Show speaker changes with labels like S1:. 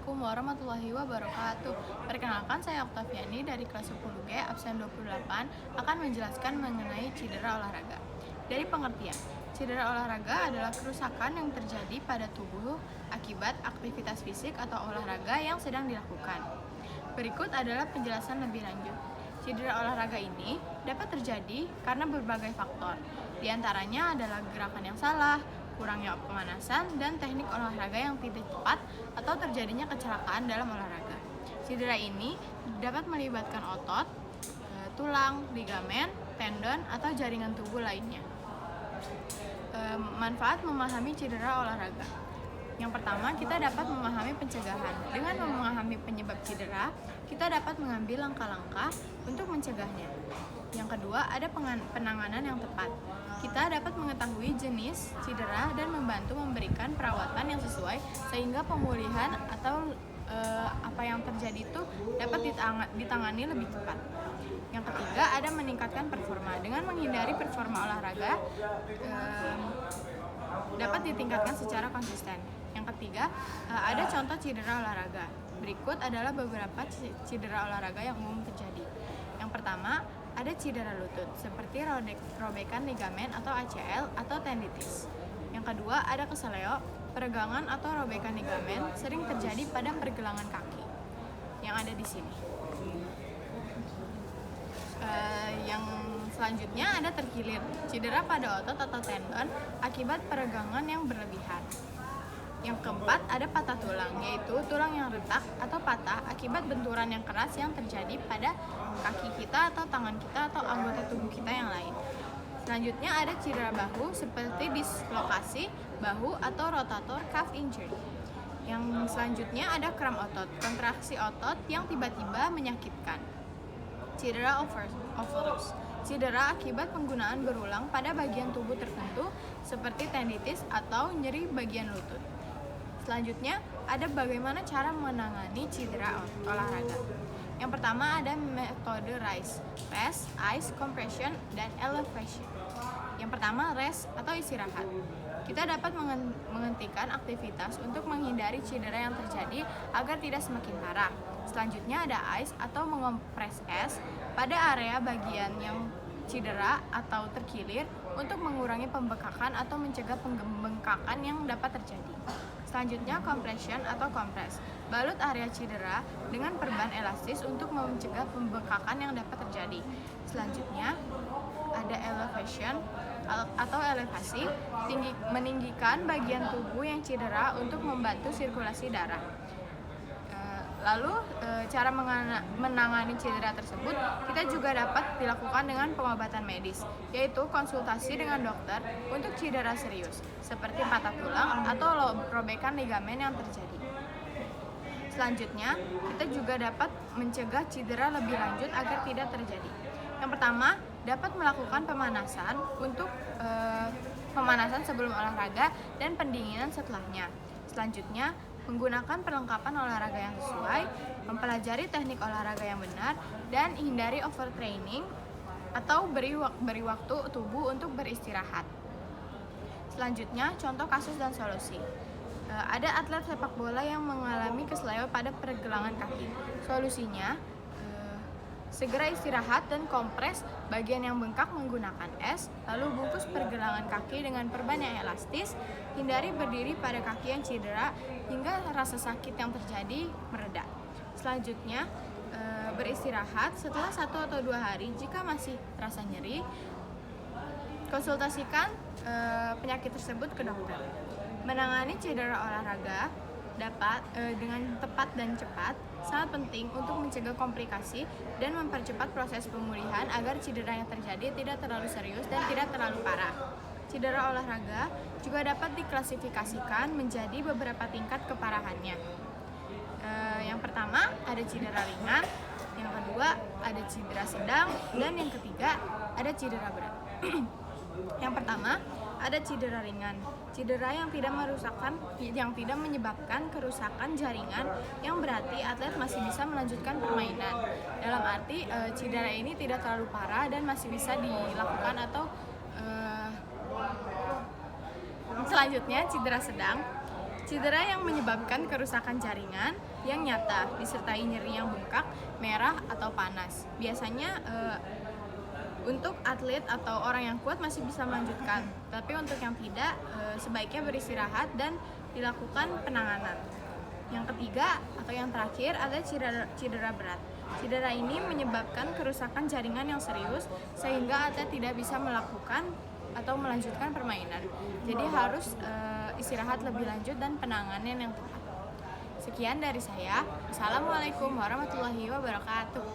S1: Assalamualaikum warahmatullahi wabarakatuh. Perkenalkan, saya Oktaviani dari kelas 10G absen 28 akan menjelaskan mengenai cedera olahraga. Dari pengertian, cedera olahraga adalah kerusakan yang terjadi pada tubuh akibat aktivitas fisik atau olahraga yang sedang dilakukan. Berikut adalah penjelasan lebih lanjut. Cedera olahraga ini dapat terjadi karena berbagai faktor. Di antaranya adalah gerakan yang salah, kurangnya pemanasan, dan teknik olahraga yang tidak tepat atau terjadinya kecelakaan dalam olahraga. Cedera ini dapat melibatkan otot, tulang, ligamen, tendon, atau jaringan tubuh lainnya. Manfaat memahami cedera olahraga. Yang pertama, kita dapat memahami pencegahan. Dengan memahami penyebab cedera, kita dapat mengambil langkah-langkah untuk mencegahnya. Yang kedua, ada penanganan yang tepat. Kita dapat mengetahui jenis cedera dan membantu memberikan perawatan yang sesuai sehingga pemulihan atau apa yang terjadi itu dapat ditangani lebih cepat. Yang ketiga, ada meningkatkan performa. Dengan menghindari performa olahraga dapat ditingkatkan secara konsisten. Yang ketiga, ada contoh cedera olahraga. Berikut adalah beberapa cedera olahraga yang umum terjadi. Yang pertama, ada cedera lutut, seperti robekan ligamen atau ACL atau tendinitis. Yang kedua, ada keseleo, peregangan atau robekan ligamen sering terjadi pada pergelangan kaki yang ada di sini. Yang selanjutnya ada terkilir, cedera pada otot atau tendon akibat peregangan yang berlebihan. Yang keempat, ada patah tulang, yaitu tulang yang retak atau patah akibat benturan yang keras yang terjadi pada kaki kita atau tangan kita atau anggota tubuh kita yang lain. Selanjutnya ada cedera bahu seperti dislokasi bahu atau rotator cuff injury. Yang selanjutnya ada kram otot, kontraksi otot yang tiba-tiba menyakitkan. Cedera overuse, cedera akibat penggunaan berulang pada bagian tubuh tertentu seperti tendinitis atau nyeri bagian lutut. Selanjutnya, ada bagaimana cara menangani cedera olahraga. Yang pertama ada metode RICE, rest, ice, compression, dan elevation. Yang pertama, rest atau istirahat. Kita dapat menghentikan aktivitas untuk menghindari cedera yang terjadi agar tidak semakin parah. Selanjutnya ada ice atau mengompres es pada area bagian yang cedera atau terkilir untuk mengurangi pembekakan atau mencegah pembengkakan yang dapat terjadi. Selanjutnya compression atau kompres, balut area cedera dengan perban elastis untuk mencegah pembengkakan yang dapat terjadi. Selanjutnya ada elevation atau elevasi, meninggikan bagian tubuh yang cedera untuk membantu sirkulasi darah. Lalu cara menangani cedera tersebut kita juga dapat dilakukan dengan pengobatan medis, yaitu konsultasi dengan dokter untuk cedera serius seperti patah tulang atau robekan ligamen yang terjadi. Selanjutnya, kita juga dapat mencegah cedera lebih lanjut agar tidak terjadi. Yang pertama, dapat melakukan pemanasan untuk pemanasan sebelum olahraga dan pendinginan setelahnya. Selanjutnya, menggunakan perlengkapan olahraga yang sesuai, mempelajari teknik olahraga yang benar, dan hindari overtraining atau beri waktu tubuh untuk beristirahat. Selanjutnya, contoh kasus dan solusi. Ada atlet sepak bola yang mengalami kesleo pada pergelangan kaki. Solusinya, segera istirahat dan kompres bagian yang bengkak menggunakan es, lalu bungkus pergelangan kaki dengan perban yang elastis, hindari berdiri pada kaki yang cedera hingga rasa sakit yang terjadi mereda. Selanjutnya, beristirahat setelah 1 atau 2 hari. Jika masih terasa nyeri, konsultasikan penyakit tersebut ke dokter. Menangani cedera olahraga dapat dengan tepat dan cepat sangat penting untuk mencegah komplikasi dan mempercepat proses pemulihan agar cedera yang terjadi tidak terlalu serius dan tidak terlalu parah. Cedera olahraga juga dapat diklasifikasikan menjadi beberapa tingkat keparahannya. Yang pertama ada cedera ringan, yang kedua ada cedera sedang, dan yang ketiga ada cedera berat. Yang pertama ada cedera ringan, cedera yang tidak menyebabkan kerusakan jaringan, yang berarti atlet masih bisa melanjutkan permainan. Dalam arti cedera ini tidak terlalu parah dan masih bisa dilakukan atau selanjutnya cedera sedang. Cedera yang menyebabkan kerusakan jaringan yang nyata disertai nyeri yang bengkak, merah, atau panas. Biasanya untuk atlet atau orang yang kuat masih bisa melanjutkan, tapi untuk yang tidak sebaiknya beristirahat dan dilakukan penanganan. Yang ketiga atau yang terakhir ada cedera berat. Cedera ini menyebabkan kerusakan jaringan yang serius sehingga atlet tidak bisa melakukan atau melanjutkan permainan. Jadi harus istirahat lebih lanjut dan penanganan yang tepat. Sekian dari saya. Assalamualaikum warahmatullahi wabarakatuh.